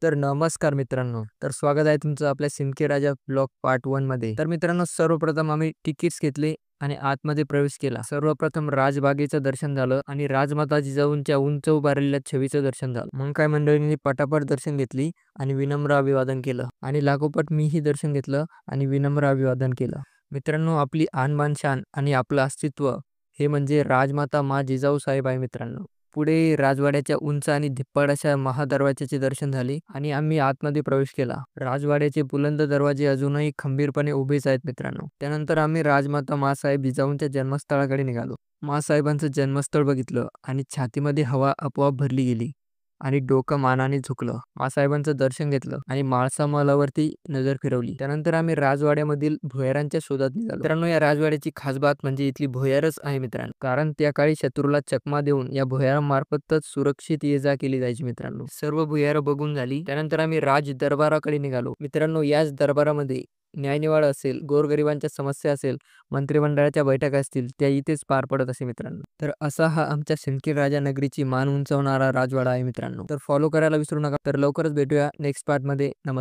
तर नमस्कार मित्रांनो, तर स्वागत आहे तुमचं आपल्या सिंदखेड राजा ब्लॉग पार्ट 1 मध्ये. तर मित्रांनो, सर्वप्रथम आम्ही तिकीट्स घेतले आणि आतमध्ये प्रवेश केला. सर्वप्रथम राजबागेचं दर्शन झालं आणि राजमाता जिजाऊंच्या उंच उभारलेल्या छबीचं दर्शन झालं. मग काय मंडळींनी पटापट दर्शन घेतली आणि विनम्र अभिवादन केलं आणि लागोपाठ मीही दर्शन घेतलं आणि विनम्र अभिवादन केलं. मित्रांनो, आपली आणबान शान आणि आपलं अस्तित्व हे म्हणजे राजमाता मा जिजाऊ साहेब आहे मित्रांनो. पुढे राजवाड्याच्या उंच आणि धिप्पाड अशा महादरवाज्याचे दर्शन झाले आणि आम्ही आतमध्ये प्रवेश केला. राजवाड्याचे बुलंद दरवाजे अजूनही खंबीरपणे उभेच आहेत मित्रांनो. त्यानंतर आम्ही राजमाता मासाहेब जिजाऊंच्या जन्मस्थळाकडे निघालो. मासाहेबांचं जन्मस्थळ बघितलं आणि छातीमध्ये हवा आपोआप भरली गेली आणि डोकं मानाने झुकलं. मासाहेबांचं दर्शन घेतलं आणि म्हाळसा महालावरती नजर फिरवली. त्यानंतर आम्ही राजवाड्यामधील भुयारांच्या शोधात निघालो. मित्रांनो, या राजवाड्याची खास बात म्हणजे इथली भुयारच आहे मित्रांनो, कारण त्या काळी शत्रूला चकमा देऊन या भुयारामार्फतच सुरक्षित ये जा केली जायची मित्रांनो. सर्व भुयारं बघून झाली. त्यानंतर आम्ही राज दरबाराकडे निघालो. मित्रांनो, याच दरबारामध्ये न्यायनिवाडा असेल, गोरगरिबांच्या समस्या असेल, मंत्रिमंडळाच्या बैठका असतील, त्या इथेच पार पडत असे मित्रांनो. तर असा हा आमच्या सिंदखेड राजा नगरीची मान उंचावणारा राजवाडा आहे मित्रांनो. तर फॉलो करायला विसरू नका. तर लवकरच भेटूया नेक्स्ट पार्ट मध्ये. नमस्कार.